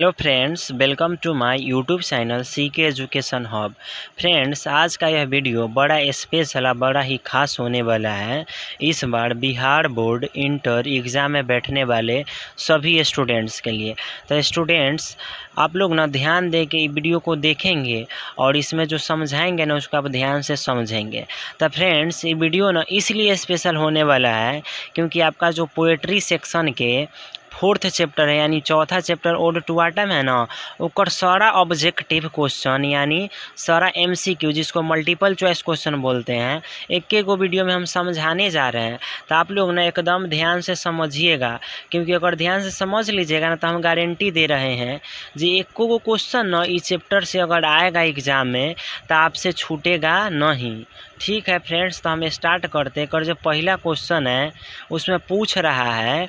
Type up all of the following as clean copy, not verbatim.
Hello friends, welcome to my YouTube channel CK education hub. Friends, आज का यह video बड़ा स्पेशल बड़ा ही खास होने वाला है। इस बार बिहार बोर्ड इंटर एग्ज़ाम में बैठने वाले सभी स्टूडेंट्स के लिए। तो स्टूडेंट्स, आप लोग ना ध्यान दे के वीडियो को देखेंगे और इसमें जो समझाएंगे ना उसको आप ध्यान से समझेंगे। तो फ्रेंड्स, ये वीडियो ना इसलिए स्पेशल होने वाला है क्योंकि आपका जो पोएट्री सेक्शन के फोर्थ चैप्टर है यानी चौथा चैप्टर ओड टू आटम है ना, ओकर सारा ऑब्जेक्टिव क्वेश्चन यानी सारा एमसीक्यू जिसको मल्टीपल चॉइस क्वेश्चन बोलते हैं, एक एक गो वीडियो में हम समझाने जा रहे हैं। तो आप लोग ना एकदम ध्यान से समझिएगा, क्योंकि अगर ध्यान से समझ लीजिएगा ना तो हम गारंटी दे रहे हैं जी एक को क्वेश्चन ना इस चैप्टर से अगर आएगा एग्जाम में तो आपसे छूटेगा नहीं। ठीक है फ्रेंड्स, तो हम स्टार्ट करते हैं। जो पहला क्वेश्चन है उसमें पूछ रहा है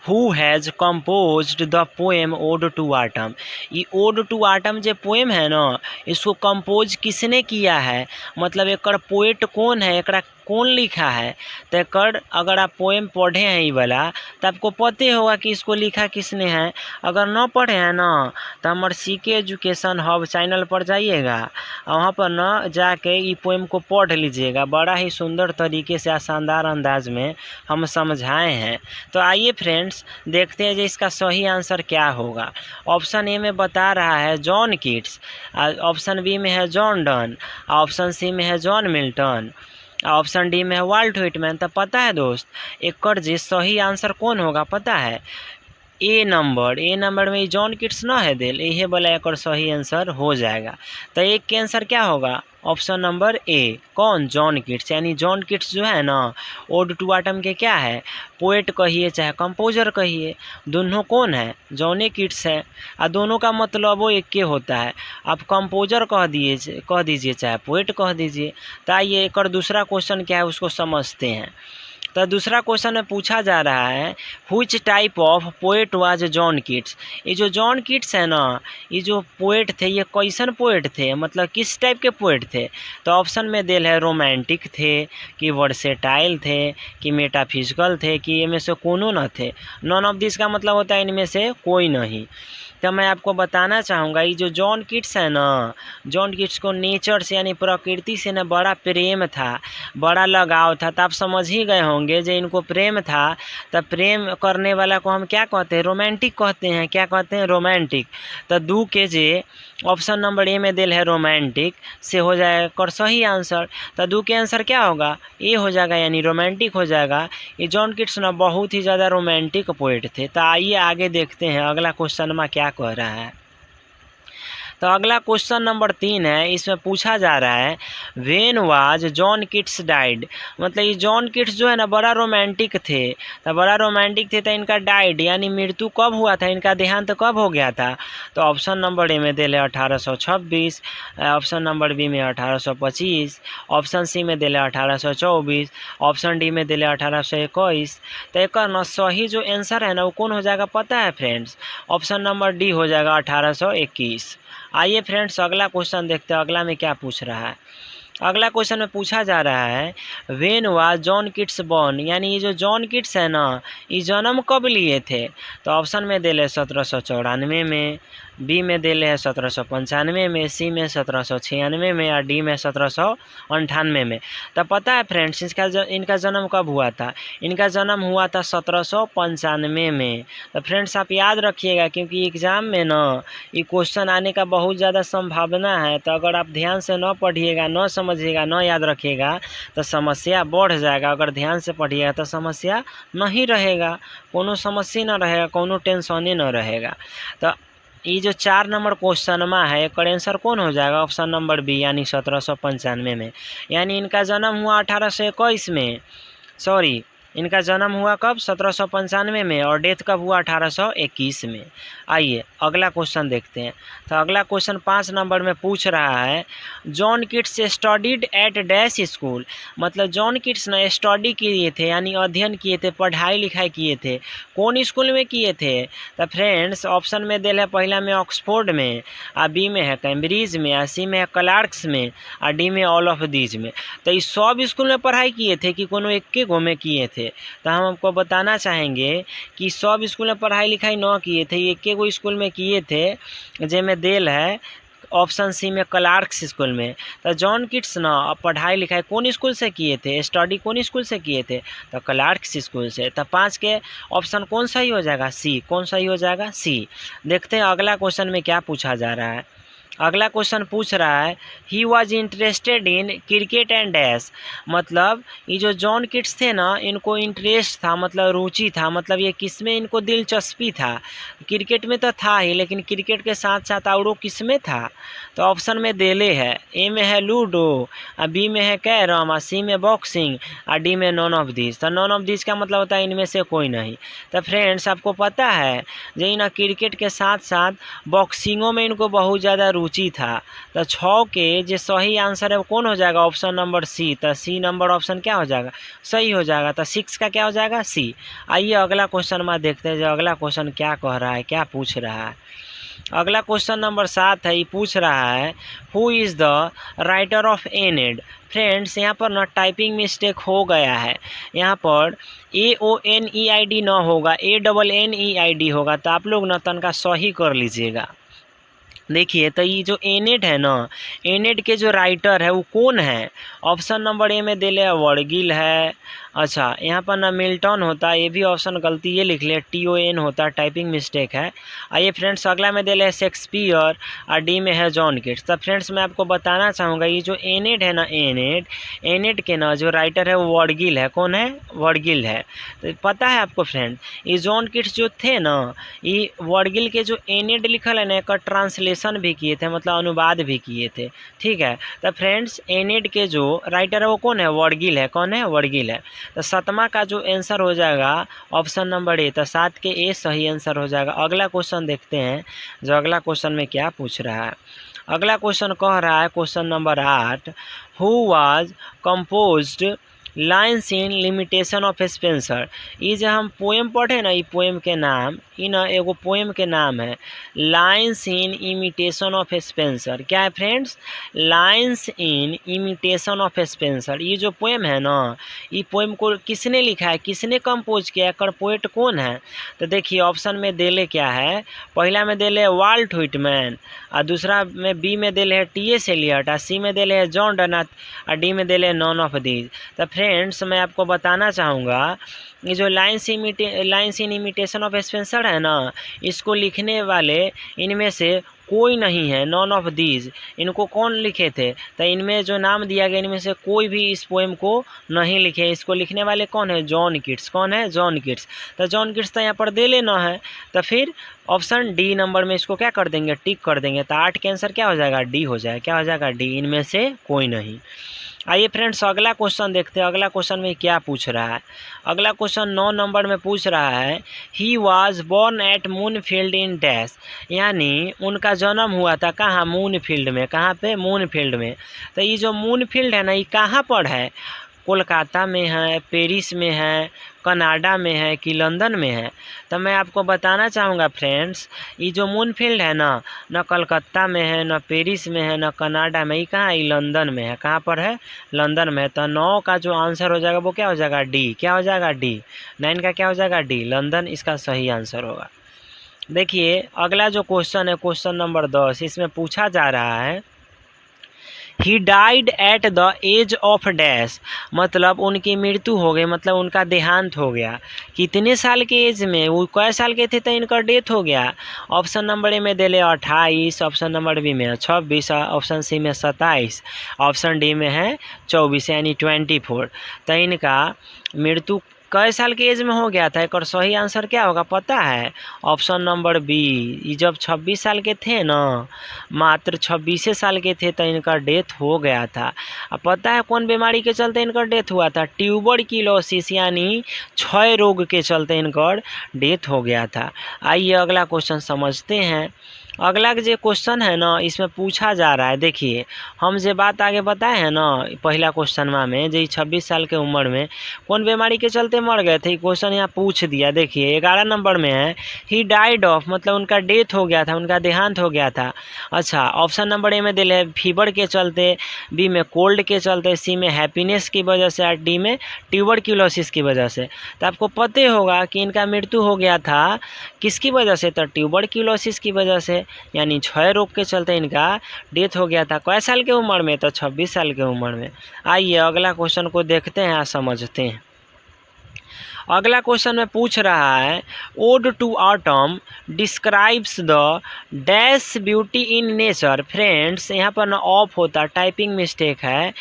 who has composed the poem ode to autumn. ये ओड टू आटम जो पोएम है ना, इसको कंपोज किसने किया है, मतलब एक पोएट कौन है, एक कौन लिखा है। तो एक अगर आप पोएम पढ़े हैं ये वाला तो आपको पता होगा कि इसको लिखा किसने है। अगर न पढ़े हैं ना तो हमारे सीके एजुकेशन हब चैनल पर जाइएगा और वहाँ पर न जाके ये पोएम को पढ़ लीजिएगा। बड़ा ही सुंदर तरीके से शानदार अंदाज में हम समझाए हैं। तो आइए फ्रेंड्स, देखते हैं जो इसका सही आंसर क्या होगा। ऑप्शन ए में बता रहा है जॉन कीट्स, ऑप्शन बी में है जॉन डन, ऑप्शन सी में है जॉन मिल्टन, ऑप्शन डी में है वाल्ट व्हिटमैन। तो पता है दोस्त, एक जी सही आंसर कौन होगा पता है? ए नंबर में जॉन किट्स ना है दिल, यही बोला एक सही आंसर हो जाएगा। तो एक के आंसर क्या होगा? ऑप्शन नंबर ए, कौन? John Keats. यानी जॉन किट्स जो है ना ओड टू आटम के क्या है, पोएट कहिए चाहे कंपोजर कहिए, दोनों कौन है? जॉन किट्स है। और दोनों का मतलब वो एक के होता है। आप कंपोजर कह दीजिए चाहे पोएट कह दीजिए। तो आइए एक दूसरा क्वेश्चन क्या है उसको समझते हैं। तो दूसरा क्वेश्चन में पूछा जा रहा है which type of poet was John Keats. ये जो जॉन कीट्स है ना, ये जो पोएट थे ये कैसन पोएट थे, मतलब किस टाइप के पोएट थे। तो ऑप्शन में दिल है रोमांटिक थे, कि वर्सेटाइल थे, कि मेटाफिजिकल थे, कि इनमें से कोनो न थे। नॉन ऑफ दिस का मतलब होता है इनमें से कोई नहीं। तो मैं आपको बताना चाहूँगा ये जो जॉन कीट्स है ना, जॉन कीट्स को नेचर से यानी प्रकृति से ना बड़ा प्रेम था, बड़ा लगाव था। तो आप समझ ही गए होंगे जो इनको प्रेम था, तब प्रेम करने वाला को हम क्या कहते हैं? रोमांटिक कहते हैं। क्या कहते हैं? रोमांटिक। तो दू के जे ऑप्शन नंबर ए में दिल है रोमांटिक से हो जाएगा कर सही आंसर। तो दू के आंसर क्या होगा? ए हो जाएगा, यानी रोमांटिक हो जाएगा। ये जॉन कीट्स ना बहुत ही ज़्यादा रोमांटिक पोएट थे। तो आइए आगे देखते हैं अगला क्वेश्चन में क्या कह रहा है। तो अगला क्वेश्चन नंबर 3 है, इसमें पूछा जा रहा है when was John Keats died. मतलब ये जॉन कीट्स जो है ना बड़ा रोमांटिक थे। तो बड़ा रोमांटिक थे तो इनका डाइड यानी मृत्यु कब हुआ था, इनका देहांत कब हो गया था। तो ऑप्शन नंबर ए में दिल है 1826, ऑप्शन नंबर बी में 1825, ऑप्शन सी में दिल है 1824, ऑप्शन डी में दिल है 1821। तो एक ना सही जो आंसर है ना वो कौन हो जाएगा पता है फ्रेंड्स? ऑप्शन नंबर डी हो जाएगा 1821। आइए फ्रेंड्स अगला क्वेश्चन देखते हैं अगला में क्या पूछ रहा है। अगला क्वेश्चन में पूछा जा रहा है when was John Keats born. यानी ये जो जॉन कीट्स है ना ये जन्म कब लिए थे। तो ऑप्शन में दिल है 1794 में, बी में दिल है 1795 में, सी में 1796 में और डी में 1798 में। तो पता है फ्रेंड्स इनका जन्म कब हुआ था? इनका जन्म हुआ था 1795 में। तो फ्रेंड्स आप याद रखिएगा, क्योंकि एग्ज़ाम में ना ये क्वेश्चन आने का बहुत ज़्यादा संभावना है। तो अगर आप ध्यान से न पढ़िएगा, न समझिएगा, न याद रखिएगा तो समस्या बढ़ जाएगा। अगर ध्यान से पढ़िएगा तो समस्या नहीं रहेगा, कोनो समस्या न रहेगा, कोनो टेंशन ही न रहेगा। तो ये जो 4 नंबर क्वेश्चन में है एक आंसर कौन हो जाएगा? ऑप्शन नंबर बी यानी 1795 में। यानी इनका जन्म हुआ 1821 में, सॉरी इनका जन्म हुआ कब? 1795 में और डेथ कब हुआ? 1821 में। आइए अगला क्वेश्चन देखते हैं। तो अगला क्वेश्चन 5 नंबर में पूछ रहा है John Keats studied at dash school. मतलब जॉन कीट्स ने स्टडी किए थे यानी अध्ययन किए थे, पढ़ाई लिखाई किए थे, कौन स्कूल में किए थे। तो फ्रेंड्स ऑप्शन में दिल है पहला में ऑक्सफोर्ड में, और बी में है कैम्ब्रिज में, और सी में है क्लार्क्स में, और डी में ऑल ऑफ दीज में। तो इस सब स्कूल में पढ़ाई किए थे कि कोनो एक के गो में किए थे? थे। तो हम आपको बताना चाहेंगे कि सब स्कूल में पढ़ाई लिखाई न किए थे, एक एगो स्कूल में किए थे, जेमें देल है ऑप्शन सी में क्लार्क्स स्कूल में। तो जॉन किट्स ना पढ़ाई लिखाई कौन स्कूल से किए थे, स्टडी कौन स्कूल से किए थे, तो क्लार्क्स स्कूल से। तो 5 के ऑप्शन कौन सही हो जाएगा, सी। कौन सही हो जाएगा, सी। देखते हैं अगला क्वेश्चन में क्या पूछा जा रहा है। अगला क्वेश्चन पूछ रहा है he was interested in cricket and dash. मतलब ये जो जॉन किट्स थे ना, इनको इंटरेस्ट था, मतलब रुचि था, मतलब ये किस में इनको दिलचस्पी था। क्रिकेट में तो था ही, लेकिन क्रिकेट के साथ साथ और किस में था। तो ऑप्शन में देले है, ए में है लूडो, बी में है कैरम, सी में बॉक्सिंग, और डी में नॉन ऑफ दिस। तो नॉन ऑफ दिस का मतलब होता है इनमें से कोई नहीं। तो फ्रेंड्स आपको पता है जो ना क्रिकेट के साथ साथ बॉक्सिंगों में इनको बहुत ज़्यादा रुचि था। तो 6 के जो सही आंसर है वो कौन हो जाएगा, ऑप्शन नंबर सी। तो सी नंबर ऑप्शन क्या हो जाएगा, सही हो जाएगा। तो 6 का क्या हो जाएगा, सी। आइए अगला क्वेश्चन में देखते हैं जो अगला क्वेश्चन क्या कह रहा है, क्या पूछ रहा है। अगला क्वेश्चन नंबर 7 है, ये पूछ रहा है who is the writer of Aeneid. Friends यहाँ पर ना टाइपिंग मिस्टेक हो गया है, यहाँ पर AONEID ना होगा, ANNEID होगा। तो आप लोग ना तनका सही कर लीजिएगा। देखिए तो ये जो एनेड है ना, एनेड के जो राइटर है वो कौन है। ऑप्शन नंबर ए में दिले वर्गिल है। अच्छा यहाँ पर ना मिल्टन होता है, ये भी ऑप्शन गलती ये लिख लिया, TON होता है, टाइपिंग मिस्टेक है। आइए फ्रेंड्स अगला में दिले शेक्सपियर, और डी में है जॉन किट्स। तो फ्रेंड्स मैं आपको बताना चाहूँगा ये जो एनेड है ना, एनेड के ना जो राइटर है वो वर्गिल है। कौन है, वर्गिल है। तो पता है आपको फ्रेंड, ये जॉन किट्स जो थे ना, ये वर्गिल के जो एनेड लिखल है ना, एक ट्रांसलेशन भी किए थे, मतलब अनुवाद भी किए थे। ठीक है, तो फ्रेंड्स एनेड के जो राइटर है वो कौन है, वर्गिल है। कौन है, वर्गिल है। तो 7वां का जो आंसर हो जाएगा ऑप्शन नंबर ए। तो 7 के ए सही आंसर हो जाएगा। अगला क्वेश्चन देखते हैं जो अगला क्वेश्चन में क्या पूछ रहा है। अगला क्वेश्चन कह रहा है question number 8 who was composed lines in limitation of Spencer. ये जो हम पोएम पढ़े ना, ये पोएम के नाम, इन एगो पोएम के नाम है lines in imitation of Spencer. क्या है friends, lines in imitation of Spencer. ये जो पोएम है ना, ये पोएम को किसने लिखा है, किसने कंपोज किया, कर पोएट कौन है। तो देखिए ऑप्शन में देले क्या है, पहला में देले वाल्ट व्हिटमैन, और दूसरा में बी में देले है TS एलियट, और सी में देले है जॉन डनथ, और डी में देले नॉन ऑफ दीज। तो फ्रेंड्स मैं आपको बताना चाहूँगा ये जो lines in imitation of Spencer है ना, इसको लिखने वाले इनमें से कोई नहीं है, नॉन ऑफ दीज। इनको कौन लिखे थे, तो इनमें जो नाम दिया गया इनमें से कोई भी इस पोएम को नहीं लिखे। इसको लिखने वाले कौन है, जॉन किट्स। कौन है, जॉन किट्स। तो जॉन किट्स तो यहाँ पर दे लेना है, तो फिर ऑप्शन डी नंबर में इसको क्या कर देंगे, टिक कर देंगे। तो 8 के आंसर क्या हो जाएगा, डी हो जाएगा। क्या हो जाएगा, डी। इनमें से कोई नहीं। आइए फ्रेंड्स अगला क्वेश्चन देखते हैं। अगला क्वेश्चन में क्या पूछ रहा है। अगला क्वेश्चन 9 नंबर में पूछ रहा है he was born at Moorfield in dash. यानी उनका जन्म हुआ था कहाँ, मूनफील्ड में। कहाँ पे, मूनफील्ड में। तो ये जो मूनफील्ड है ना, ये कहाँ पर है, कोलकाता में है, पेरिस में है, कनाडा में है कि लंदन में है। तो मैं आपको बताना चाहूँगा फ्रेंड्स, ये जो मूनफील्ड है ना, न कलकत्ता में है, न पेरिस में है, न कनाडा में, ये कहाँ है, लंदन में है। कहाँ पर है, लंदन में। तो 9 का जो आंसर हो जाएगा वो क्या हो जाएगा, डी। क्या हो जाएगा, डी। 9 का क्या हो जाएगा, डी। लंदन इसका सही आंसर होगा। देखिए अगला जो क्वेश्चन है क्वेश्चन नंबर 10, इसमें पूछा जा रहा है he died at the age of dash. मतलब उनकी मृत्यु हो गई, मतलब उनका देहांत हो गया। कितने साल के एज में, वो कै साल के थे तो इनका डेथ हो गया। ऑप्शन नंबर ए में दिले 28, ऑप्शन नंबर बी में 26, ऑप्शन सी में 27, ऑप्शन डी में है 24 यानी 24। तो इनका मृत्यु कै साल के एज में हो गया था। एक और सही आंसर क्या होगा पता है, ऑप्शन नंबर बी। ये जब 26 साल के थे ना, मात्र 26 साल के थे तो इनका डेथ हो गया था। अब पता है कौन बीमारी के चलते इनका डेथ हुआ था, ट्यूबरक्लोसिस यानी क्षय रोग के चलते इनका डेथ हो गया था। आइए अगला क्वेश्चन समझते हैं। अगला जो क्वेश्चन है ना इसमें पूछा जा रहा है, देखिए हम जो बात आगे बताए हैं ना पहला क्वेश्चन में, जो 26 साल के उम्र में कौन बीमारी के चलते मर गए थे, क्वेश्चन यहाँ पूछ दिया। देखिए 11 नंबर में है ही डाइड ऑफ, मतलब उनका डेथ हो गया था, उनका देहांत हो गया था। अच्छा, ऑप्शन नंबर ए में दिल है फीवर के चलते, बी में कोल्ड के चलते, सी में हैप्पीनेस की वजह से और डी में ट्यूबरक्यूलोसिस की वजह से। तो आपको पता होगा कि इनका मृत्यु हो गया था किसकी वजह से, तो ट्यूबरक्यूलोसिस की वजह से, यानी क्षय रोग के चलते इनका डेथ हो गया था। कै साल के उम्र में, तो 26 साल के उम्र में। आइए अगला क्वेश्चन को देखते हैं, समझते हैं। अगला क्वेश्चन में पूछ रहा है ode to autumn describes the dash beauty in nature. Friends यहाँ पर ना ऑफ होता, टाइपिंग मिस्टेक है।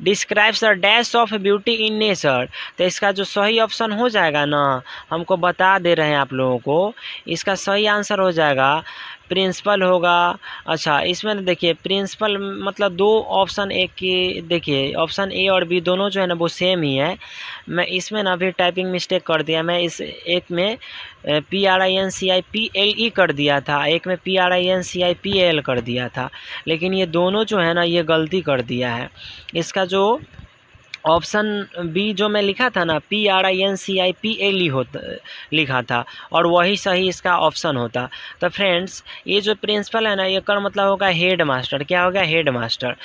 Describes the dash of beauty in nature, तो इसका जो सही ऑप्शन हो जाएगा ना, हमको बता दे रहे हैं आप लोगों को, इसका सही आंसर हो जाएगा प्रिंसिपल होगा। अच्छा, इसमें देखिए प्रिंसिपल मतलब दो ऑप्शन एक की, देखिए ऑप्शन ए और बी दोनों जो है ना वो सेम ही है। मैं इसमें ना अभी टाइपिंग मिस्टेक कर दिया, मैं इस एक में PRINCIPLE कर दिया था, एक में PRINCIPL कर दिया था, लेकिन ये दोनों जो है ना ये गलती कर दिया है। इसका जो ऑप्शन बी जो मैं लिखा था ना PRINCIPLE होता लिखा था, और वही सही इसका ऑप्शन होता। तो फ्रेंड्स ये जो प्रिंसिपल है ना ये कर मतलब होगा हेड मास्टर। क्या हो गया, हेड मास्टर।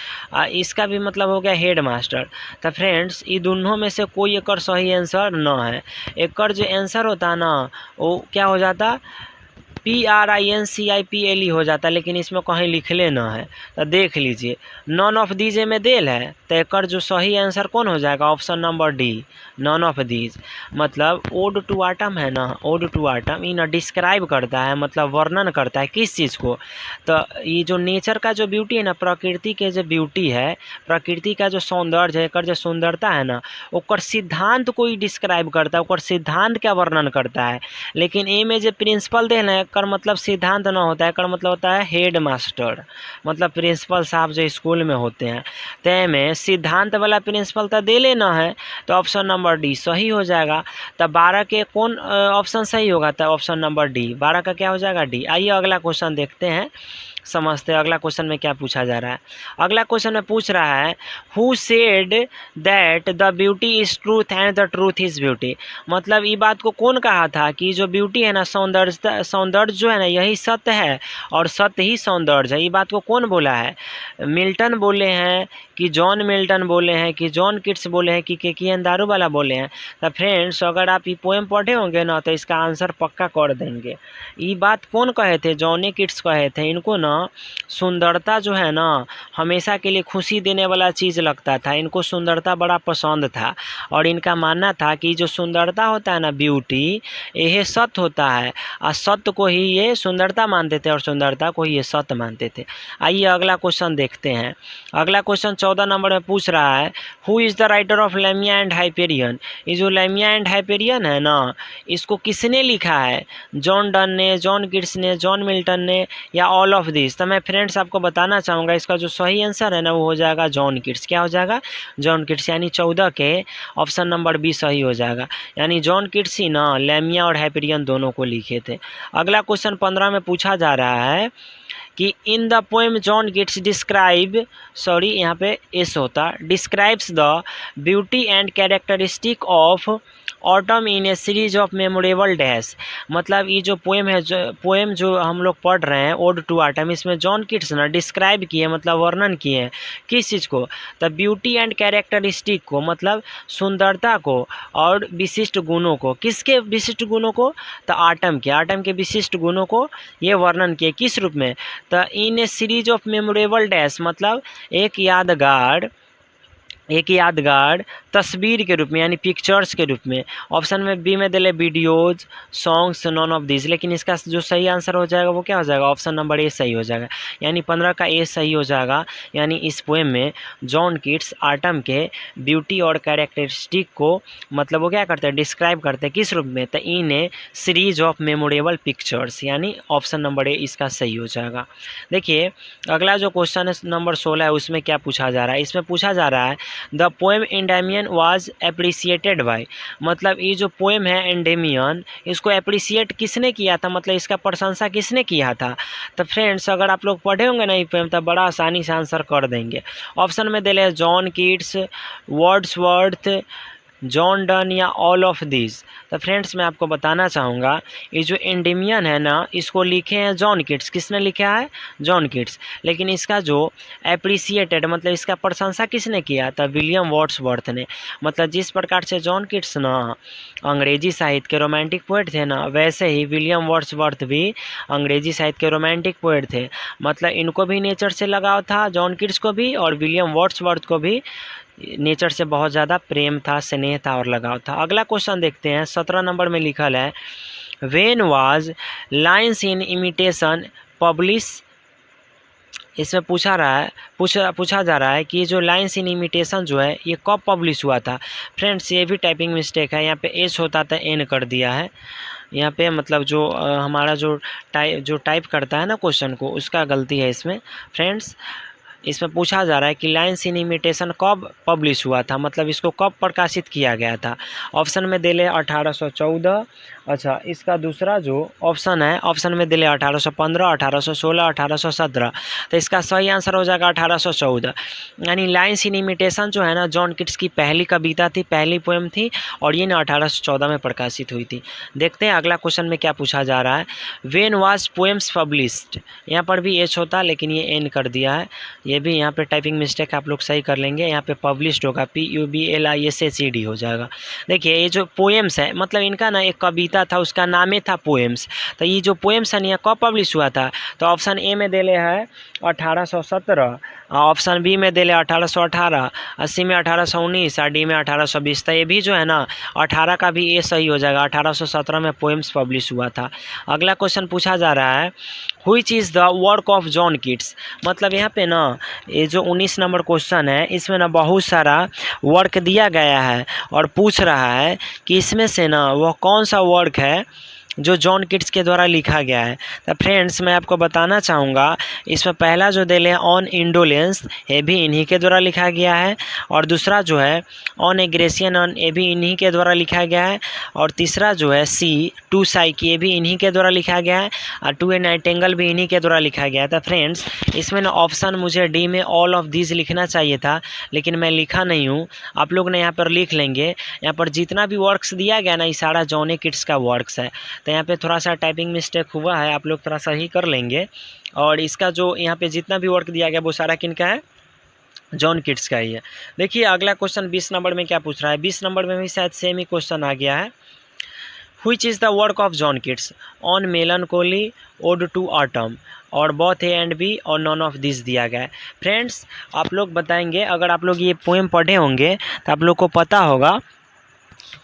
इसका भी मतलब हो गया हेड मास्टर। तो फ्रेंड्स ये दोनों में से कोई एक सही आंसर न है। एक जो आंसर होता है ना वो क्या हो जाता, PRINCIPLE हो जाता, लेकिन इसमें कहीं लिखले न है। तो देख लीजिए नॉन ऑफ दीज में देल है, तो एक जो सही आंसर कौन हो जाएगा, option number D, non of these. मतलब ओड टू आटम है ना, ओड टू आटम ये ना डिस्क्राइब करता है, मतलब वर्णन करता है किस चीज़ को, तो ये जो नेचर का जो ब्यूटी है ना, प्रकृति के जो ब्यूटी है, प्रकृति का जो सौंदर्य है, एक जो सुंदरता है ना, ओकर सिद्धांत को ही डिस्क्राइब करता है, ओकर सिद्धांत का वर्णन करता है। लेकिन ए में जो प्रिंसिपल दे ना कर मतलब सिद्धांत ना होता है, कर मतलब होता है हेड मास्टर, मतलब प्रिंसिपल साहब जो स्कूल में होते हैं। ते में सिद्धांत वाला प्रिंसिपल तो दे लेना है, तो ऑप्शन नंबर डी सही हो जाएगा। तो 12 के कौन ऑप्शन सही होगा, तो ऑप्शन नंबर डी, 12 का क्या हो जाएगा, डी। आइए अगला क्वेश्चन देखते हैं, समझते हैं अगला क्वेश्चन में क्या पूछा जा रहा है। अगला क्वेश्चन में पूछ रहा है who said that the beauty is truth and the truth is beauty. मतलब ये बात को कौन कहा था कि जो ब्यूटी है ना, सौंदर्य जो है ना यही सत्य है और सत्य ही सौंदर्य है। ये बात को कौन बोला है, मिल्टन बोले हैं कि जॉन मिल्टन बोले हैं कि जॉन किट्स बोले हैं कि केकियन दारूवाला बोले हैं। तो फ्रेंड्स अगर आप ये पोएम पढ़े होंगे ना तो इसका आंसर पक्का कर देंगे। ये बात कौन कहे थे, जॉनी किट्स कहे थे। इनको ना सुंदरता जो है ना हमेशा के लिए खुशी देने वाला चीज़ लगता था, इनको सुंदरता बड़ा पसंद था, और इनका मानना था कि जो सुंदरता होता है ना, ब्यूटी, यह सत्य होता है, और सत्य को ही ये सुंदरता मानते थे और सुंदरता को ही ये सत्य मानते थे। आइए अगला क्वेश्चन देखते हैं। अगला क्वेश्चन 14 नंबर में पूछ रहा है who is the writer of Lamia and Hyperion. ये जो लेमिया एंड हाइपेरियन है ना, इसको किसने लिखा है, जॉन डन ने, जॉन किट्स ने, जॉन मिल्टन ने, या ऑल ऑफ दिस। तो मैं फ्रेंड्स आपको बताना चाहूँगा इसका जो सही आंसर है ना वो हो जाएगा जॉन किट्स। क्या हो जाएगा, जॉन किट्स, यानी 14 के ऑप्शन नंबर बी सही हो जाएगा। यानी जॉन किट्स ही ना लेमिया और हाइपेरियन दोनों को लिखे थे। अगला क्वेश्चन 15 में पूछा जा रहा है कि इन the poem John Keats describe, sorry यहाँ पे एस होता, describes the beauty and characteristic of autumn in A series of memorable dash. मतलब ये जो पोएम है, पोएम जो हम लोग पढ़ रहे हैं ओड टू ऑटम, इसमें जॉन किट्स ना डिस्क्राइब किए, मतलब वर्णन किए किस चीज़ को, तो ब्यूटी एंड कैरेक्टरिस्टिक को, मतलब सुंदरता को और विशिष्ट गुणों को। किसके विशिष्ट गुणों को, तो आटम के विशिष्ट गुणों को ये वर्णन किए किस रूप में, तो इन ए सीरीज ऑफ मेमोरेबल डैश, मतलब एक यादगार तस्वीर के रूप में, यानी पिक्चर्स के रूप में। ऑप्शन में बी में दिले videos, songs, non of this. लेकिन इसका जो सही आंसर हो जाएगा वो क्या हो जाएगा, ऑप्शन नंबर ए सही हो जाएगा, यानी 15 का ए सही हो जाएगा। यानी इस पोएम में जॉन किट्स आटम के ब्यूटी और कैरेक्टरिस्टिक को, मतलब वो क्या करते हैं, डिस्क्राइब करते हैं किस रूप में, तो इन ए सीरीज ऑफ मेमोरेबल पिक्चर्स, यानी ऑप्शन नंबर ए इसका सही हो जाएगा। देखिए अगला जो क्वेश्चन है नंबर 16 है, उसमें क्या पूछा जा रहा है, इसमें पूछा जा रहा है the poem Endymion was appreciated by, मतलब ये जो पोएम है एंडेमियन, इसको अप्रिसिएट किसने किया था, मतलब इसका प्रशंसा किसने किया था। तो फ्रेंड्स अगर आप लोग पढ़े होंगे ना ये पोएम तो बड़ा आसानी से आंसर कर देंगे। ऑप्शन में दे रहे John Keats, Wordsworth, John Donne या ऑल ऑफ दिस। तो फ्रेंड्स मैं आपको बताना चाहूँगा ये जो एंडेमियन है ना इसको लिखे हैं जॉन कीट्स। किसने लिखा है? John Keats. लेकिन इसका जो एप्रिसिएटेड मतलब इसका प्रशंसा किसने किया था? विलियम वर्ड्सवर्थ ने। मतलब जिस प्रकार से जॉन कीट्स ना अंग्रेजी साहित्य के रोमांटिक पोएट थे ना, वैसे ही विलियम वर्ड्सवर्थ भी अंग्रेजी साहित्य के रोमांटिक पोएट थे। मतलब इनको भी नेचर से लगाव था, जॉन कीट्स को भी, और विलियम वर्ड्सवर्थ को भी नेचर से बहुत ज़्यादा प्रेम था, स्नेह था और लगाव था। अगला क्वेश्चन देखते हैं, 17 नंबर में लिखल है when was lines in imitation publish. इसमें पूछा जा रहा है कि ये जो लाइन्स इन इमिटेशन जो है ये कब पब्लिश हुआ था। फ्रेंड्स ये भी टाइपिंग मिस्टेक है, यहाँ पे एच होता था एन कर दिया है यहाँ पे, मतलब जो हमारा जो टाइप करता है ना क्वेश्चन को उसका गलती है इसमें। फ्रेंड्स इसमें पूछा जा रहा है कि लाइन्स इन इमिटेशन कब पब्लिश हुआ था, मतलब इसको कब प्रकाशित किया गया था। ऑप्शन में दे ले 1814। अच्छा इसका दूसरा जो ऑप्शन है, ऑप्शन में दे ले 1815, 1816, 1817। तो इसका सही आंसर हो जाएगा 1814। यानी लाइन्स इन इमिटेशन जो है ना जॉन कीट्स की पहली कविता थी, पहली पोएम थी, और ये ना 1814 में प्रकाशित हुई थी। देखते हैं अगला क्वेश्चन में क्या पूछा जा रहा है। व्हेन वाज पोएम्स पब्लिश्ड, यहाँ पर भी एच होता लेकिन ये एन कर दिया है, ये भी यहाँ पे टाइपिंग मिस्टेक आप लोग सही कर लेंगे। यहाँ पे पब्लिश्ड होगा PUBLISHED हो जाएगा। देखिए ये जो पोएम्स है मतलब इनका ना एक कविता था, उसका नाम था पोएम्स। तो ये जो पोएम्स है कब पब्लिश हुआ था, तो ऑप्शन ए में दे ले है 1817, ऑप्शन बी में दे ले 1818, सी में 1819 और डी में 1820। तो ये भी जो है ना 18 का भी ए सही हो जाएगा, 1817 में पोएम्स पब्लिश हुआ था। अगला क्वेश्चन पूछा जा रहा है which is the work of John Keats. मतलब यहाँ पे ना ये जो 19 नंबर क्वेश्चन है इसमें ना बहुत सारा वर्क दिया गया है और पूछ रहा है कि इसमें से ना वह कौन सा वर्क है जो जॉन कीट्स के द्वारा लिखा गया है। तो फ्रेंड्स मैं आपको बताना चाहूँगा इसमें पहला जो दे लें ऑन इंडोलेंस, ये भी इन्हीं के द्वारा लिखा गया है, और दूसरा जो है ऑन एग्रेसियन ऑन, ये भी इन्हीं के द्वारा लिखा गया है, और तीसरा जो है सी टू साइकी, ये भी इन्हीं के द्वारा लिखा गया है, और टू ए नाइटिंगेल भी इन्हीं के द्वारा लिखा गया था। फ्रेंड्स इसमें ना ऑप्शन मुझे डी में ऑल ऑफ दिस लिखना चाहिए था लेकिन मैं लिखा नहीं हूँ, आप लोग ने यहाँ पर लिख लेंगे। यहाँ पर जितना भी वर्क्स दिया गया ना ये सारा जॉन कीट्स का वर्क्स है। तो यहाँ पे थोड़ा सा टाइपिंग मिस्टेक हुआ है, आप लोग थोड़ा सही कर लेंगे। और इसका जो यहाँ पे जितना भी वर्क दिया गया वो सारा किनका है? जॉन कीट्स का ही है। देखिए अगला क्वेश्चन 20 नंबर में क्या पूछ रहा है, 20 नंबर में भी शायद सेम ही क्वेश्चन आ गया है। Which is the work of John Keats on melancholy, ode to autumn, और बोथ ए एंड बी और नॉन ऑफ दिस दिया गया है। फ्रेंड्स आप लोग बताएंगे, अगर आप लोग ये पोएम पढ़े होंगे तो आप लोग को पता होगा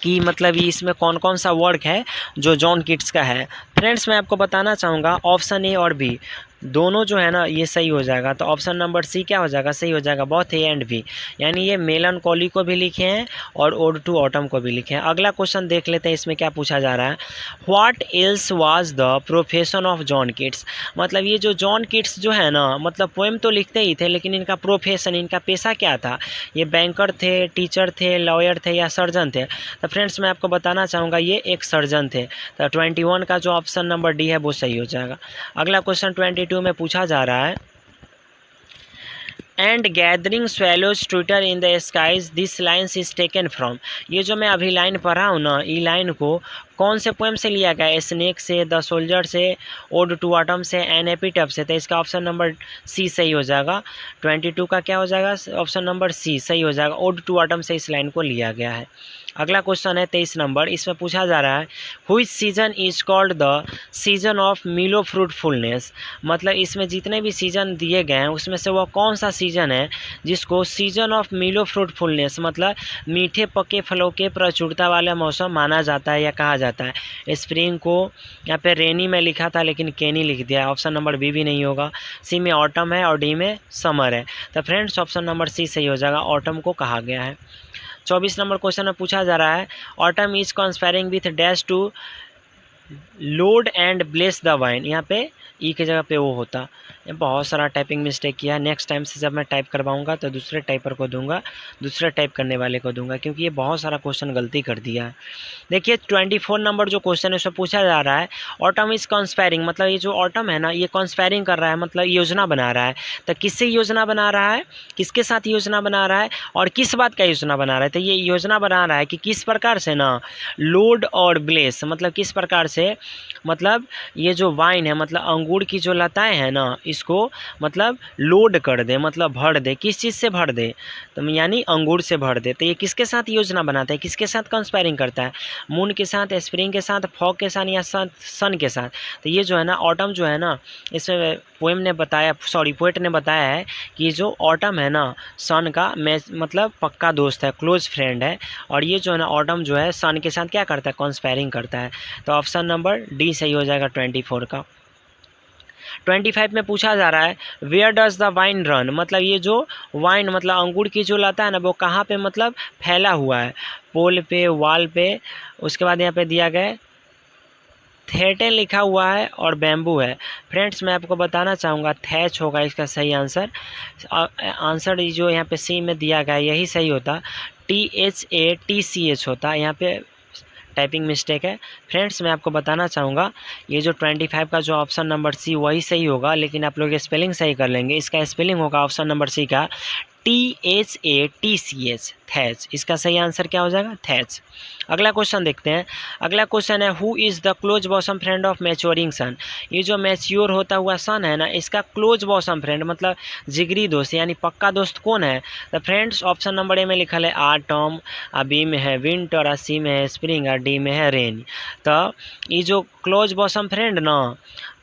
कि मतलब ये इसमें कौन कौन सा वर्क है जो जॉन कीट्स का है। फ्रेंड्स मैं आपको बताना चाहूँगा ऑप्शन ए और बी दोनों जो है ना ये सही हो जाएगा। तो ऑप्शन नंबर सी क्या हो जाएगा? सही हो जाएगा, बोथ ए एंड बी, यानी ये मेलनकोली को भी लिखे हैं और ओड टू ऑटम को भी लिखे हैं। अगला क्वेश्चन देख लेते हैं, इसमें क्या पूछा जा रहा है। What else was the profession of John Keats. मतलब ये जो जॉन कीट्स जो है ना मतलब पोएम तो लिखते ही थे लेकिन इनका प्रोफेशन, इनका पेशा क्या था? ये बैंकर थे, टीचर थे, लॉयर थे या सर्जन थे? तो फ्रेंड्स मैं आपको बताना चाहूँगा ये एक सर्जन थे। तो 21 का जो ऑप्शन नंबर डी है वो सही हो जाएगा। अगला क्वेश्चन 22 में पूछा जा रहा है and gathering swallows twitter in the skies this lines is taken from. ये जो मैं अभी लाइन पढ़ा हूँ ना ये लाइन को कौन से पोएम से लिया गया? स्नेक से, द सोल्जर से, ओड टू ऑटम से, एन एपिटफ से। तो इसका ऑप्शन नंबर सी सही हो जाएगा। 22 का क्या हो जाएगा? ऑप्शन नंबर सी सही हो जाएगा, ओड टू ऑटम से इस लाइन को लिया गया है। अगला क्वेश्चन है 23 नंबर, इसमें पूछा जा रहा है which season is called the season of मिलो फ्रूटफुलनेस। मतलब इसमें जितने भी सीजन दिए गए हैं उसमें से वह कौन सा सीजन है जिसको सीजन ऑफ मिलो फ्रूटफुलनेस मतलब मीठे पके फलों के प्रचुरता वाला मौसम माना जाता है या कहा जाता है? स्प्रिंग को यहाँ पे रेनी में लिखा था लेकिन केनी लिख दिया है, ऑप्शन नंबर बी भी नहीं होगा। सी में ऑटम है और डी में समर है। तो फ्रेंड्स ऑप्शन नंबर सी सही हो जाएगा, ऑटम को कहा गया है। 24 नंबर क्वेश्चन में पूछा जा रहा है autumn is conspiring with dash to load and bless the vine, यहाँ पे ई की जगह पे वो होता। ये बहुत सारा टाइपिंग मिस्टेक किया। नेक्स्ट टाइम से जब मैं टाइप करवाऊंगा तो दूसरे टाइपर को दूंगा, दूसरे टाइप करने वाले को दूंगा, क्योंकि ये बहुत सारा क्वेश्चन गलती कर दिया है। देखिए 24 नंबर जो क्वेश्चन है उसमें पूछा जा रहा है ऑटम इज कॉन्स्पायरिंग, मतलब ये जो ऑटम है ना ये कॉन्स्पायरिंग कर रहा है, मतलब योजना बना रहा है। तो किससे योजना बना रहा है, किसके साथ योजना बना रहा है और किस बात का योजना बना रहा है। तो ये योजना बना रहा है कि किस प्रकार से ना लोड और ब्लेस, मतलब किस प्रकार से, मतलब ये जो वाइन है मतलब अंगूर की जो लताएं हैं ना इसको मतलब लोड कर दे, मतलब भर दे। किस चीज़ से भर दे, तो यानी अंगूर से भर दे। तो ये किसके साथ योजना बनाता है, किसके साथ कंस्पायरिंग करता है, मून के साथ, स्प्रिंग के साथ, फॉग के साथ या सन के साथ। तो ये जो है ना ऑटम जो है ना, इसमें पोएम ने बताया, सॉरी पोएट ने बताया है कि जो ऑटम है ना सन का मतलब पक्का दोस्त है, क्लोज फ्रेंड है। और ये जो है ना ऑटम जो है सन के साथ क्या करता है, कंस्पायरिंग करता है। तो ऑप्शन नंबर डी सही हो जाएगा 24 का। 25 में पूछा जा रहा है where does the vine run, मतलब ये जो वाइन मतलब अंगूर की जो लता है ना वो कहाँ पे मतलब फैला हुआ है, पोल पे, वॉल पे। उसके बाद यहाँ पे दिया गया थेटेन लिखा हुआ है और बैम्बू है। फ्रेंड्स मैं आपको बताना चाहूँगा थैच होगा इसका सही आंसर। आंसर जो यहाँ पे सी में दिया गया है यही सही होता, THATCH होता, यहाँ पे टाइपिंग मिस्टेक है। फ्रेंड्स मैं आपको बताना चाहूँगा ये जो 25 का जो ऑप्शन नंबर सी वही सही होगा, लेकिन आप लोग स्पेलिंग सही कर लेंगे। इसका स्पेलिंग होगा ऑप्शन नंबर सी का THATCH, थैच। इसका सही आंसर क्या हो जाएगा, थैच। अगला क्वेश्चन देखते हैं। अगला क्वेश्चन है who is the close bosom friend of maturing sun, ये जो मैच्योर होता हुआ सन है ना इसका क्लोज बॉसम फ्रेंड मतलब जिगरी दोस्त यानी पक्का दोस्त कौन है। तो फ्रेंड्स ऑप्शन नंबर ए में लिखा है आटम, बी में है विंटर, सी में है स्प्रिंग और डी में है रेन। तो ये जो क्लोज बॉसम फ्रेंड ना,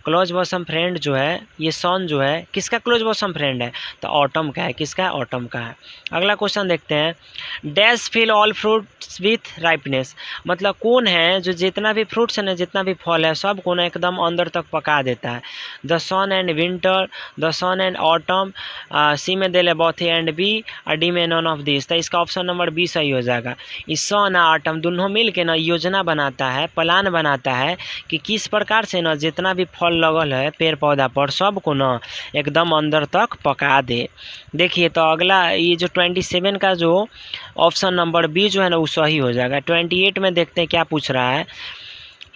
क्लोज बॉसम फ्रेंड जो है ये सन जो है किसका क्लोज बॉसम फ्रेंड है, तो ऑटम का है। किसका है, ऑटम का है। अगला क्वेश्चन देखते हैं dash fill all fruits with ripeness, मतलब कौन है जो जितना भी फ्रूट्स है ना, जितना भी फल है सब को ना एकदम अंदर तक पका देता है। The sun and winter, the sun and autumn, C में दिले बोथ एंड बी और डी में नॉन ऑफ दिस। तो इसका ऑप्शन नंबर बी सही हो जाएगा। इस सन और ऑटम दोनों मिल के ना योजना बनाता है, प्लान बनाता है कि किस प्रकार से ना जितना भी फल लगल है पेड़ पौधा पर सब को ना एकदम अंदर तक पका दे। देखिए तो अगला ये जो 27 का जो ऑप्शन नंबर बी जो है ना वो सही हो जाएगा। 28 में देखते हैं क्या पूछ रहा है।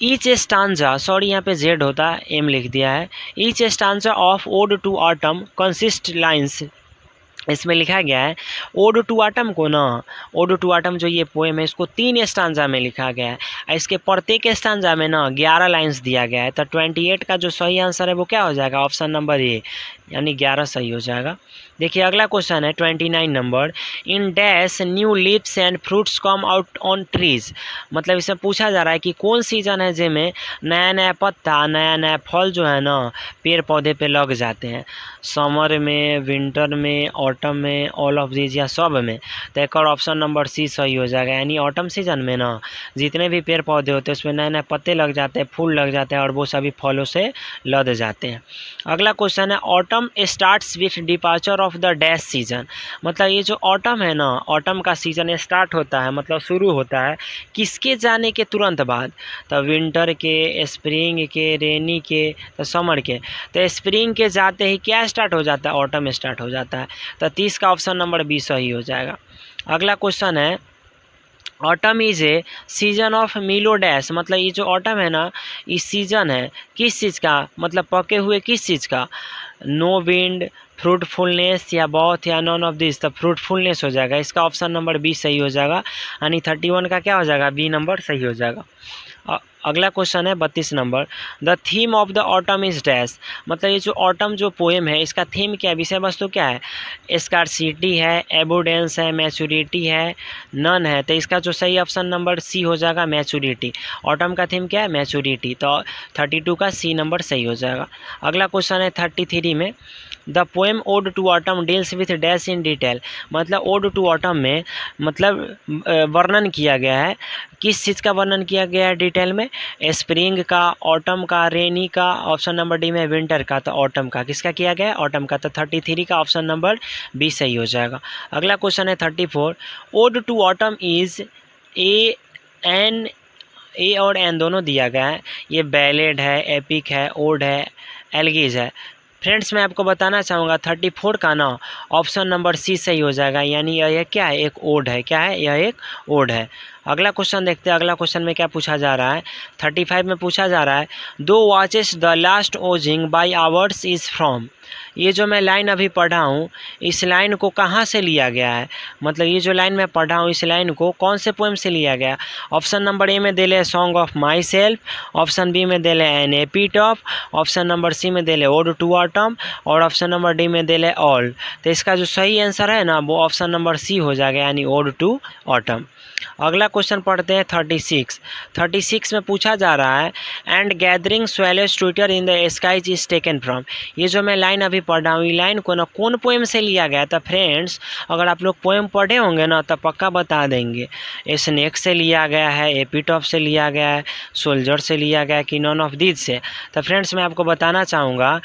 ईच स्टांजा, सॉरी यहाँ पे जेड होता है, एम लिख दिया है। Each stanza of ode to autumn consist lines, इसमें लिखा गया है ओड टू आटम को ना, ओड टू आटम जो ये पोएम है इसको 3 स्टांजा में लिखा गया है। इसके प्रत्येक स्टांजा में ना 11 लाइंस दिया गया है। तो 28 का जो सही आंसर है वो क्या हो जाएगा, ऑप्शन नंबर ए यानी 11 सही हो जाएगा। देखिए अगला क्वेश्चन है 29 number. In dash new leaves and fruits come out on trees, मतलब इसमें पूछा जा रहा है कि कौन सीजन है जिसमें नया नया पत्ता, नया नया फल जो है ना पेड़ पौधे पे लग जाते हैं। समर में, विंटर में, ऑटम में, ऑल ऑफ दीज या सब में। तो एक और ऑप्शन नंबर सी सही हो जाएगा, यानी ऑटम सीजन में ना जितने भी पेड़ पौधे होते हैं उसमें नए नए पत्ते लग जाते हैं, फूल लग जाते हैं और वो सभी फलों से लद जाते हैं। अगला क्वेश्चन है autumn starts with departure of the dash season, मतलब ये जो ऑटम है ना, ऑटम का सीजन स्टार्ट होता है मतलब शुरू होता है किसके जाने के तुरंत बाद, तो विंटर के, स्प्रिंग के, रेनी के, तो समर के। तो स्प्रिंग के जाते ही क्या स्टार्ट हो जाता है, ऑटम स्टार्ट हो जाता है। तो 30 का ऑप्शन नंबर बी सही हो जाएगा। अगला क्वेश्चन है autumn is a season of मिलो डैश, मतलब ये जो ऑटम है ना इस सीजन है किस चीज़ का, मतलब पके हुए किस चीज़ का, नो विंड, फ्रूटफुलनेस या बॉथ या नॉन ऑफ दिस। तो फ्रूटफुलनेस हो जाएगा। इसका ऑप्शन नंबर बी सही हो जाएगा, यानी 31 का क्या हो जाएगा, बी नंबर सही हो जाएगा। अगला क्वेश्चन है 32 number. The theme of the autumn is dash, मतलब ये जो ऑटम जो पोएम है इसका थीम क्या है, विषय वस्तु क्या है, स्कार्सिटी है, एबोडेंस है, मैच्योरिटी है, नन है। तो इसका जो सही ऑप्शन नंबर सी हो जाएगा मैच्योरिटी। ऑटम का थीम क्या है, मैच्योरिटी। तो 32 का सी नंबर सही हो जाएगा। अगला क्वेश्चन है 33 में। The poem ode to autumn deals with dash in detail, मतलब ओड टू ऑटम में मतलब वर्णन किया गया है, किस चीज़ का वर्णन किया गया है डिटेल में, स्प्रिंग का, ऑटम का, रेनी का, ऑप्शन नंबर डी में विंटर का। तो ऑटम का किसका किया गया है, ऑटम का। तो 33 का ऑप्शन नंबर बी सही हो जाएगा। अगला क्वेश्चन है 34। Ode to autumn is an A और एन दोनों दिया गया है। ये बैलेड है, एपिक है, ओड है, एल्गीज है। फ्रेंड्स मैं आपको बताना चाहूँगा 34 का ना ऑप्शन नंबर सी सही हो जाएगा, यानी यह क्या है, एक ओड है। क्या है, यह एक ओड है। अगला क्वेश्चन देखते हैं। अगला क्वेश्चन में क्या पूछा जा रहा है, 35 में पूछा जा रहा है, दो watches the last Ojing by hours is from. ये जो मैं लाइन अभी पढ़ा हूँ, इस लाइन को कहाँ से लिया गया है, मतलब ये जो लाइन मैं पढ़ा हूँ इस लाइन को कौन से पोएम से लिया गया। ऑप्शन नंबर ए में दे ले song of myself, option B में दे ले an epitaph, option number C में दे ले ओड टू ऑटम, और ऑप्शन नंबर डी में दे ले ऑल। तो इसका जो सही आंसर है ना वो ऑप्शन नंबर सी हो जाएगा, यानी ओड टू ऑटम। अगला क्वेश्चन पढ़ते हैं 36 में पूछा जा रहा है, and gathering swallows twitter in the skies is taken from. ये जो मैं लाइन अभी पढ़ रहा हूँ ये लाइन को ना कौन पोएम से लिया गया था। फ्रेंड्स अगर आप लोग पोएम पढ़े होंगे ना तो पक्का बता देंगे। स्नेक से लिया गया है, एपिटॉफ से लिया गया है, सोल्जर से लिया गया है, कि नॉन ऑफ दीज से। तो फ्रेंड्स मैं आपको बताना चाहूँगा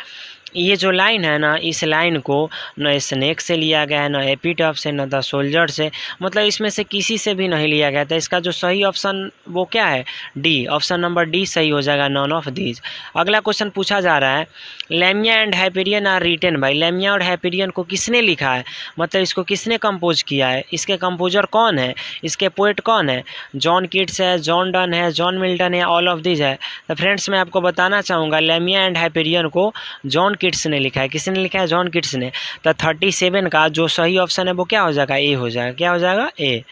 ये जो लाइन है ना इस लाइन को न स्नेक से लिया गया है, न एपिटॉफ से, न द सोल्जर से, मतलब इसमें से किसी से भी नहीं लिया गया था। इसका जो सही ऑप्शन वो क्या है, डी, ऑप्शन नंबर डी सही हो जाएगा, नॉन ऑफ दीज। अगला क्वेश्चन पूछा जा रहा है, Lamia and Hyperion are written by. Lamia और हाइपेरियन को किसने लिखा है, मतलब इसको किसने कंपोज किया है, इसके कंपोजर कौन है, इसके पोएट कौन है। जॉन कीट्स है, जॉन डन है, जॉन मिल्टन है, ऑल ऑफ दीज है। तो फ्रेंड्स मैं आपको बताना चाहूँगा लेमिया एंड हाइपेरियन को जॉन किट्स ने लिखा है। किसने लिखा है, जॉन किट्स ने। तो 37 का जो सही ऑप्शन है वो क्या हो जाएगा, ए हो जाएगा। क्या हो जाएगा, ए।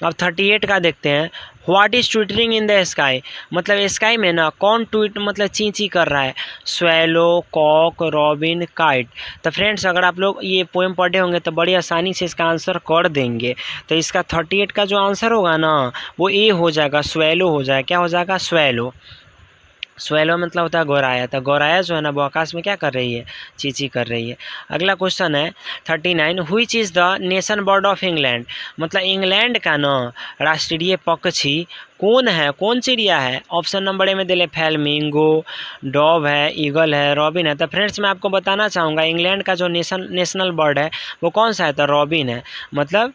अब 38 का देखते हैं, what is twittering in the sky, मतलब स्काई में ना कौन ट्वीट मतलब ची ची कर रहा है, स्वेलो, कॉक, रॉबिन, काइट। तो फ्रेंड्स अगर आप लोग ये पोएम पढ़े होंगे तो बड़ी आसानी से इसका आंसर कर देंगे। तो इसका 38 का जो आंसर होगा ना वो ए हो जाएगा, स्वेलो हो जाएगा। क्या हो जाएगा, स्वेलो। स्वेलो मतलब होता है गौराया। तो गौराया जो है ना वो आकाश में क्या कर रही है, चींची कर रही है। अगला क्वेश्चन है 39, which is the nation bird of England, मतलब इंग्लैंड का ना राष्ट्रीय पक्षी कौन है, कौन चिड़िया है। ऑप्शन नंबर ए में दे ले फ्लेमिंगो, डॉव है, ईगल है, रॉबिन है। तो फ्रेंड्स मैं आपको बताना चाहूँगा इंग्लैंड का जो नेशनल बर्ड है वो कौन सा है, तो रॉबिन है। मतलब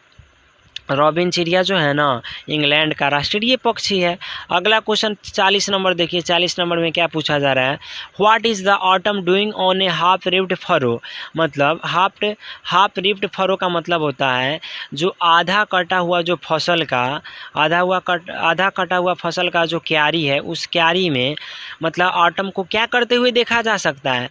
रॉबिन चिड़िया जो है ना इंग्लैंड का राष्ट्रीय पक्षी है। अगला क्वेश्चन 40 नंबर देखिए, 40 नंबर में क्या पूछा जा रहा है, what is the autumn doing on A half ripped furrow, मतलब हाफ रिप्ड फरो का मतलब होता है जो आधा कटा हुआ जो फसल का आधा कटा हुआ फसल का जो क्यारी है उस क्यारी में मतलब ऑटम को क्या करते हुए देखा जा सकता है,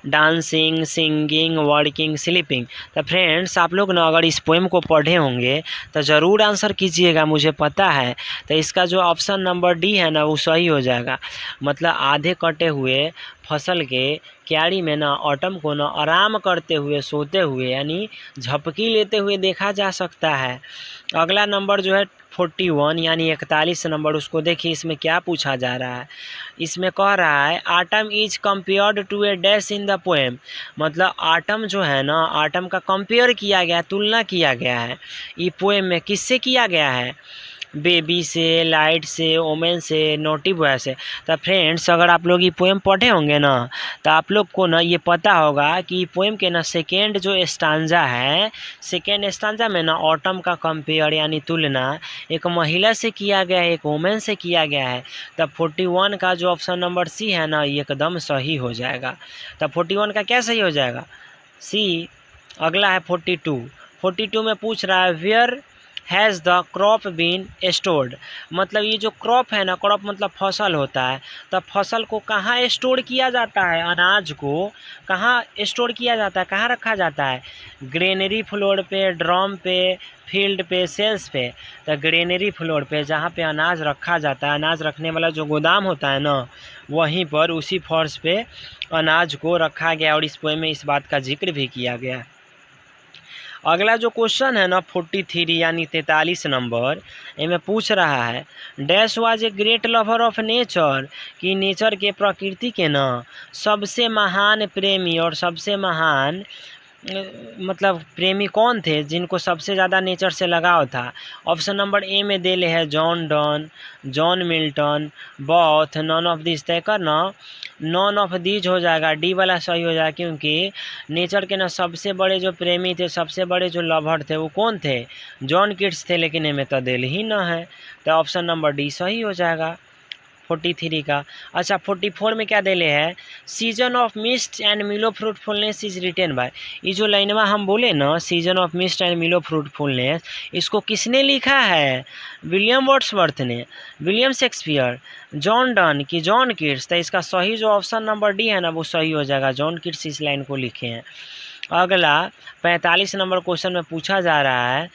डांसिंग, सिंगिंग, वर्किंग, स्लीपिंग। तो फ्रेंड्स आप लोग ना अगर इस पोएम को पढ़े होंगे तो ज़रूर आंसर कीजिएगा, मुझे पता है। तो इसका जो ऑप्शन नंबर डी है ना वो सही हो जाएगा, मतलब आधे कटे हुए फसल के क्यारी में ना ऑटम को ना आराम करते हुए, सोते हुए, यानी झपकी लेते हुए देखा जा सकता है। अगला नंबर जो है 41 यानी 41 नंबर, उसको देखिए इसमें क्या पूछा जा रहा है। इसमें कह रहा है autumn is compared to a dash in the poem, मतलब आटम जो है ना आटम का कंपेयर किया गया, तुलना किया गया है ये पोएम में किससे किया गया है, बेबी से, लाइट से, ओमेन से, नोटी बॉय से। तो फ्रेंड्स अगर आप लोग ये पोएम पढ़े होंगे ना तो आप लोग को ना ये पता होगा कि पोएम के ना सेकेंड जो स्टांजा है, सेकेंड स्टांजा में ना ऑटम का कंपेयर यानी तुलना एक महिला से किया गया है, एक वोमेन से किया गया है। तब 41 का जो ऑप्शन नंबर सी है ना ये एकदम सही हो जाएगा। तब 41 का क्या सही हो जाएगा, सी। अगला है 42 में पूछ रहा है where has the crop been stored, मतलब ये जो क्रॉप है ना, क्रॉप मतलब फसल होता है, तब फसल को कहाँ स्टोर किया जाता है, अनाज को कहाँ स्टोर किया जाता है, कहाँ रखा जाता है, ग्रेनरी फ्लोर पे, ड्रम पे, फील्ड पे, सेल्स पे। तो ग्रेनरी फ्लोर पे जहाँ पे अनाज रखा जाता है, अनाज रखने वाला जो गोदाम होता है ना वहीं पर उसी फर्श पे अनाज को रखा गया, और इस पोएम में इस बात का जिक्र भी किया गया। अगला जो क्वेश्चन है ना 43 यानी 43 नंबर, इनमें पूछ रहा है dash was a great lover of nature, कि नेचर के, प्रकृति के ना सबसे महान प्रेमी और सबसे महान मतलब प्रेमी कौन थे, जिनको सबसे ज़्यादा नेचर से लगाव था। ऑप्शन नंबर ए में दे ले है John done, John Milton, both, non of this. तय करना नॉन ऑफ दीज हो जाएगा, डी वाला सही हो जाएगा, क्योंकि नेचर के ना सबसे बड़े जो प्रेमी थे, सबसे बड़े जो लवर थे वो कौन थे, जॉन किट्स थे, लेकिन इनमें तो दिल ही ना है। तो ऑप्शन नंबर डी सही हो जाएगा। 43 का। अच्छा 44 में क्या देले है, सीजन ऑफ मिस्ट एंड मिलो फ्रूटफुलनेस इज रिटेन बाय। ये जो लाइनवा हम बोले ना, सीजन ऑफ मिस्ट एंड मिलो फ्रूटफुलनेस, इसको किसने लिखा है, विलियम वर्ड्सवर्थ ने, विलियम शेक्सपियर, जॉन डन की जॉन कीट्स। तो इसका सही जो ऑप्शन नंबर डी है ना वो सही हो जाएगा, जॉन कीट्स इस लाइन को लिखे हैं। अगला 45 नंबर क्वेश्चन में पूछा जा रहा है,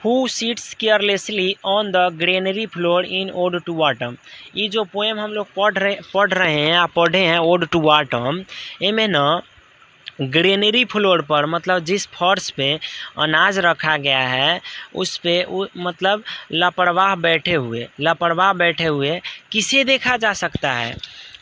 Who sits carelessly on the granary floor in Ode to Autumn। ये जो पोएम हम लोग पढ़ रहे हैं, आप पढ़े हैं Ode to Autumn, इनमें ना ग्रेनरी फ्लोर पर मतलब जिस फर्श पे अनाज रखा गया है उस पे मतलब लापरवाह बैठे हुए किसे देखा जा सकता है।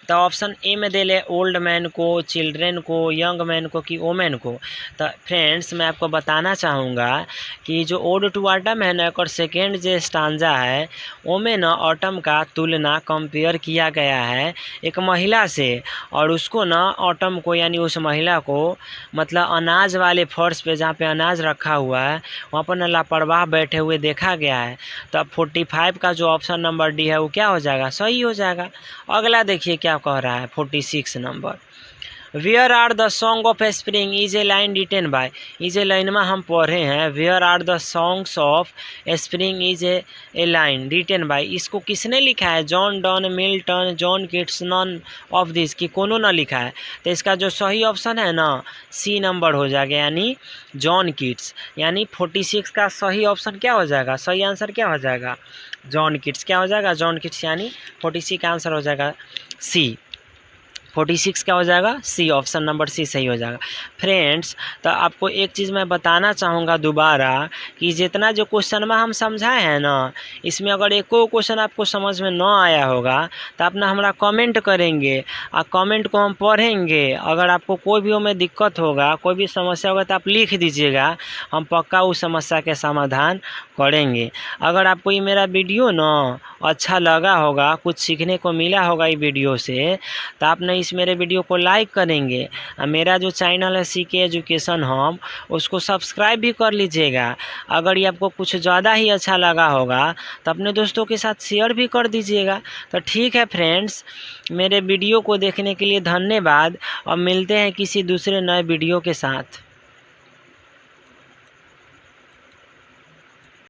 तो ऑप्शन ए में दे ले ओल्ड मैन को, चिल्ड्रेन को, यंग मैन को कि वोमेन को। तो फ्रेंड्स मैं आपको बताना चाहूँगा कि जो ओड टू ऑटम है ना, और सेकेंड जो स्टांजा है ओमें ना ऑटम का तुलना कंपेयर किया गया है एक महिला से, और उसको ना ऑटम को यानी उस महिला को मतलब अनाज वाले फर्श पे जहाँ पे अनाज रखा हुआ है वहाँ पर ना लापरवाह बैठे हुए देखा गया है। तो 45 का जो ऑप्शन नंबर डी है वो क्या हो जाएगा, सही हो जाएगा। अगला देखिए क्या कह रहा है 46 number, where are the song of spring is a line written by. Is a line में हम पढ़े हैं where are the songs of spring is a line written by. इसको किसने लिखा है, John Donne, Milton, John Keats, none of this की कोनो ना लिखा है। तो इसका जो सही ऑप्शन है ना सी नंबर हो जाएगा, यानी जॉन कीट्स। यानी 46 का सही ऑप्शन क्या हो जाएगा, सही आंसर क्या हो जाएगा, जॉन कीट्स। क्या हो जाएगा, जॉन कीट्स, यानी 46 का आंसर हो जाएगा सी। 46 क्या हो जाएगा, सी, ऑप्शन नंबर सी सही हो जाएगा। फ्रेंड्स तो आपको एक चीज़ मैं बताना चाहूँगा दोबारा कि जितना जो क्वेश्चन में हम समझाए हैं ना, इसमें अगर एको क्वेश्चन आपको समझ में ना आया होगा तो आप ना हमारा कमेंट करेंगे और कमेंट को हम पढ़ेंगे। अगर आपको कोई भी में दिक्कत होगा, कोई भी समस्या होगा तो आप लिख दीजिएगा, हम पक्का उस समस्या के समाधान करेंगे। अगर आपको ये मेरा वीडियो ना अच्छा लगा होगा, कुछ सीखने को मिला होगा ये वीडियो से, तो आप ना इस मेरे वीडियो को लाइक करेंगे और मेरा जो चैनल है सीके एजुकेशन हब उसको सब्सक्राइब भी कर लीजिएगा। अगर ये आपको कुछ ज़्यादा ही अच्छा लगा होगा तो अपने दोस्तों के साथ शेयर भी कर दीजिएगा। तो ठीक है फ्रेंड्स, मेरे वीडियो को देखने के लिए धन्यवाद और मिलते हैं किसी दूसरे नए वीडियो के साथ।